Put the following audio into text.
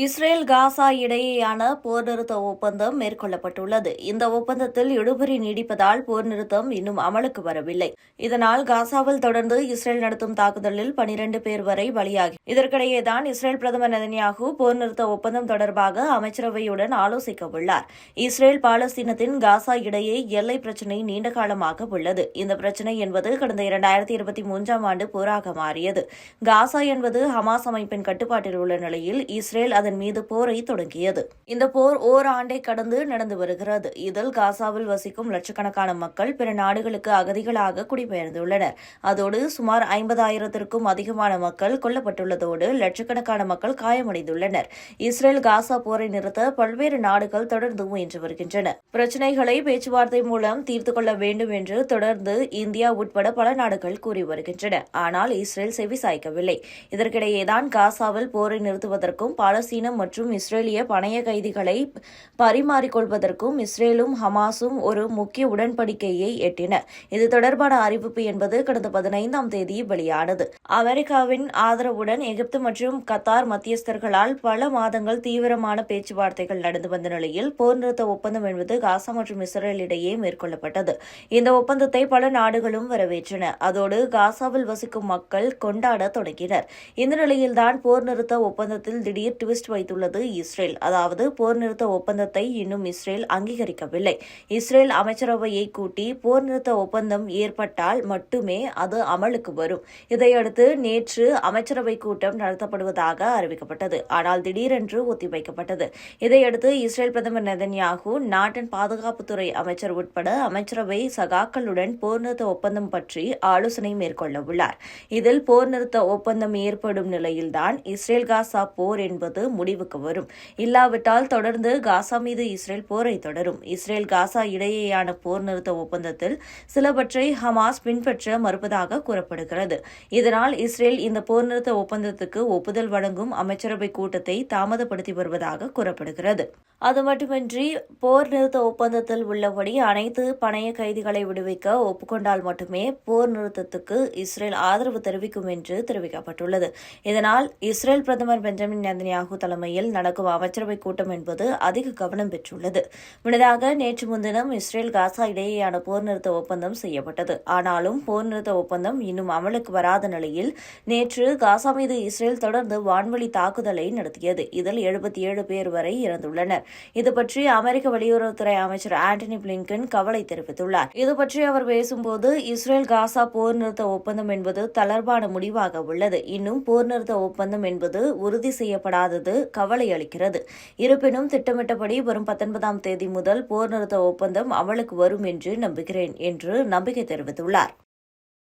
Israel Gaza இடையேயான போர் நிறுத்த ஒப்பந்தம் மேற்கொள்ளப்பட்டுள்ளது. இந்த ஒப்பந்தத்தில் இழுபறி நீடிப்பதால் போர் நிறுத்தம் இன்னும் அமலுக்கு வரவில்லை. இதனால் காசாவில் தொடர்ந்து இஸ்ரேல் நடத்தும் தாக்குதலில் 12 பேர் வரை பலியாகி. இதற்கிடையேதான் இஸ்ரேல் பிரதமர் நெதன்யாகு போர் நிறுத்த ஒப்பந்தம் தொடர்பாக அமைச்சரவையுடன் ஆலோசிக்க உள்ளார். இஸ்ரேல் பாலஸ்தீனத்தின் காசா இடையே எல்லை பிரச்சினை நீண்ட காலமாக உள்ளது. இந்த பிரச்சினை என்பது கடந்த 2023ஆம் ஆண்டு போராக மாறியது. காசா என்பது ஹமாஸ் அமைப்பின் கட்டுப்பாட்டில் உள்ள நிலையில் இஸ்ரேல் அதன் மீது போரை தொடங்கியது. இந்த போர் ஓராண்டை கடந்து நடந்து வருகிறது. இதில் காசாவில் வசிக்கும் லட்சக்கணக்கான மக்கள் பிற நாடுகளுக்கு அகதிகளாக குடிபெயர்ந்துள்ளனர். அதோடு சுமார் 50,000த்திற்கும் அதிகமான மக்கள் கொல்லப்பட்டுள்ளதோடு லட்சக்கணக்கான மக்கள் காயமடைந்துள்ளனர். இஸ்ரேல் காசா போரை நிறுத்த பல்வேறு நாடுகள் தொடர்ந்து முயன்று வருகின்றன. பிரச்சினைகளை பேச்சுவார்த்தை மூலம் தீர்த்து கொள்ள வேண்டும் என்று தொடர்ந்து இந்தியா உட்பட பல நாடுகள் கூறி வருகின்றன. ஆனால் இஸ்ரேல் செவிசாய்க்கவில்லை. இதற்கிடையேதான் காசாவில் போரை நிறுத்துவதற்கும் பாலஸ்தீனம் மற்றும் இஸ்ரேலிய பணைய கைதிகளை பரிமாறிக்கொள்வதற்கும் இஸ்ரேலும் ஹமாஸும் ஒரு முக்கிய உடன்படிக்கையை எட்டின. இது தொடர்பான அறிவிப்பு என்பது கடந்த 15ஆம் தேதி வெளியானது. அமெரிக்காவின் ஆதரவுடன் எகிப்து மற்றும் கத்தார் மத்தியஸ்தர்களால் பல மாதங்கள் தீவிரமான பேச்சுவார்த்தைகள் நடந்து வந்த நிலையில் போர் நிறுத்த ஒப்பந்தம் என்பது காசா மற்றும் இஸ்ரேல் இடையே மேற்கொள்ளப்பட்டது. இந்த ஒப்பந்தத்தை பல நாடுகளும் வரவேற்றன. அதோடு காசாவில் வசிக்கும் மக்கள் கொண்டாட தொடங்கினர். இந்த நிலையில்தான் போர் நிறுத்த ஒப்பந்தத்தில் திடீர் ட்விஸ்ட் வைத்துள்ளது இஸ்ரேல். அதாவது போர் நிறுத்த ஒப்பந்தத்தை இன்னும் இஸ்ரேல் அங்கீகரிக்கவில்லை. இஸ்ரேல் அமைச்சரவையை கூட்டி போர் நிறுத்த ஒப்பந்தம் ஏற்பட்டால் மட்டுமே அது அமலுக்கு வரும். இதையடுத்து நேற்று அமைச்சரவை கூட்டம் நடத்தப்படுவதாக அறிவிக்கப்பட்டது. ஆனால் திடீரென்று ஒத்திவைக்கப்பட்டது. இதையடுத்து இஸ்ரேல் பிரதமர் நெதன்யாகு நாட்டின் பாதுகாப்புத்துறை அமைச்சர் உட்பட அமைச்சரவை சகாக்களுடன் போர் நிறுத்த ஒப்பந்தம் பற்றி ஆலோசனை மேற்கொள்ள உள்ளார். இதில் போர் நிறுத்த ஒப்பந்தம் ஏற்படும் நிலையில்தான் இஸ்ரேல் காசா போர் என்பது முடிவுக்கு வரும். இல்லாவிட்டால் தொடர்ந்து காசா மீது இஸ்ரேல் போரை தொடரும். இஸ்ரேல் காசா இடையேயான போர் நிறுத்த ஒப்பந்தத்தில் சிலவற்றை ஹமாஸ் பின்பற்ற மறுப்பதாக கூறப்படுகிறது. இதனால் இஸ்ரேல் இந்த போர் நிறுத்த ஒப்பந்தத்துக்கு ஒப்புதல் வழங்கும் அமைச்சரவை கூட்டத்தை தாமதப்படுத்தி வருவதாக கூறப்படுகிறது. அது மட்டுமின்றி போர் நிறுத்த ஒப்பந்தத்தில் உள்ளபடி அனைத்து பணைய கைதிகளை விடுவிக்க ஒப்புக்கொண்டால் மட்டுமே போர் நிறுத்தத்துக்கு இஸ்ரேல் ஆதரவு தெரிவிக்கும் என்று தெரிவிக்கப்பட்டுள்ளது. இதனால் இஸ்ரேல் பிரதமர் பெஞ்சமின் நெதன்யாகு தலைமையில் நடக்கும் அமைச்சரவை கூட்டம் என்பது அதிக கவனம் பெற்றுள்ளது. முன்னதாக நேற்று முன்தினம் இஸ்ரேல் காசா இடையேயான போர் நிறுத்த ஒப்பந்தம் செய்யப்பட்டது. ஆனாலும் போர் நிறுத்த ஒப்பந்தம் இன்னும் அமலுக்கு வராத நிலையில் நேற்று காசா மீது இஸ்ரேல் தொடர்ந்து வான்வழி தாக்குதலை நடத்தியது. இதில் 77 பேர் வரை இறந்துள்ளனர். இதுபற்றி அமெரிக்க வெளியுறவுத்துறை அமைச்சர் ஆண்டனி பிளிங்கன் கவலை தெரிவித்துள்ளார். இதுபற்றி அவர் பேசும்போது இஸ்ரேல் காசா போர் நிறுத்த ஒப்பந்தம் என்பது தளர்வான முடிவாக உள்ளது. இன்னும் போர் நிறுத்த ஒப்பந்தம் என்பது உறுதி செய்யப்படாதது கவலை அளிக்கிறது. இருப்பினும் திட்டமிட்டபடி வரும் 19ஆம் தேதி முதல் போர் நிறுத்த ஒப்பந்தம் அமலுக்கு வரும் என்று நம்புகிறேன் என்று நம்பிக்கை தெரிவித்துள்ளார்.